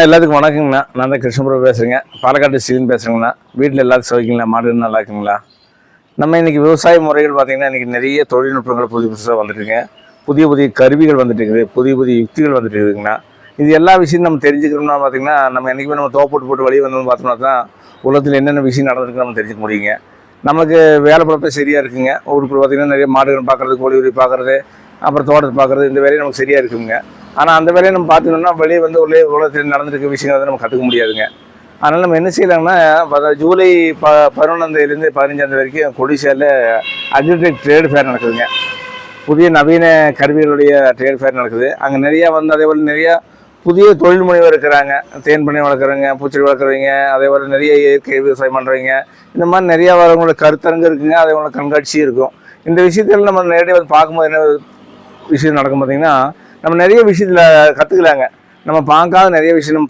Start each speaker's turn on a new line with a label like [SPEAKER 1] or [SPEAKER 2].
[SPEAKER 1] எல்லாத்துக்கும் வணக்கங்கண்ணா. நான் தான் கிருஷ்ணபுரம் பேசுகிறேங்க. பாலக்காடு ஸ்டீலன் பேசுகிறேங்கண்ணா. வீட்டில் எல்லாத்துக்கும் சௌக்கியங்களா? மாடு நல்லா இருக்குங்களா? நம்ம இன்றைக்கி விவசாய முறைகள் பார்த்திங்கன்னா இன்றைக்கி நிறைய தொழில்நுட்பங்கள் புதுசாக வந்துட்டுருங்க. புதிய புதிய கருவிகள் வந்துட்டு இருக்குது, புதிய புதிய யுக்திகள் வந்துட்டு இருக்குதுங்கண்ணா. இது எல்லா விஷயம் நம்ம தெரிஞ்சுக்கணும்னா பார்த்திங்கன்னா நம்ம என்றைக்குமே நம்ம போட்டு வெளியே வந்தோம்னு பார்த்தோம்னா தான் உலகத்தில் என்னென்ன விஷயம் நடந்திருக்கு நம்ம தெரிஞ்சுக்க முடியுங்க. நமக்கு வேலை பொழப்பே சரியாக இருக்குங்க. ஊருக்கு பார்த்திங்கன்னா நிறைய மாடுகள் பார்க்குறது, கோழி உரி பார்க்குறது, அப்புறம் தோட்டத்தை பார்க்குறது, இந்த வேலையை நமக்கு சரியாக இருக்குங்க. ஆனால் அந்த வேலையை நம்ம பார்த்துக்கணும்னா வெளியே வந்து உலகத்தில் நடந்திருக்க விஷயங்கள் வந்து நம்ம கற்றுக்க முடியாதுங்க. அதனால் நம்ம என்ன செய்யலாம்னா ஜூலை 11 to 15 வரைக்கும் கொடிசியாவில் அக்ரிடெக் ட்ரேடு ஃபேர் நடக்குதுங்க. புதிய நவீன கருவிகளுடைய ட்ரேட் ஃபேர் நடக்குது. அங்கே நிறையா வந்து அதே போல் நிறையா புதிய தொழில் முனைவர் இருக்கிறாங்க. தேன் பண்ணை வளர்க்குறவங்க, பூச்செடி வளர்க்குறவங்க, அதே போல் நிறைய இயற்கை விவசாயம் பண்ணுறவங்க, இந்த மாதிரி நிறையா வரவங்களோட கருத்தரங்கு இருக்குங்க. அதே போல் கண்காட்சியும் இருக்கும். இந்த விஷயத்தில் நம்ம நேரடியாக வந்து பார்க்கும்போது என்ன விஷயம் நடக்கும் பார்த்திங்கன்னா நம்ம நிறைய விஷயத்தில் கற்றுக்கலாங்க. நம்ம பார்க்காத நிறைய விஷயம்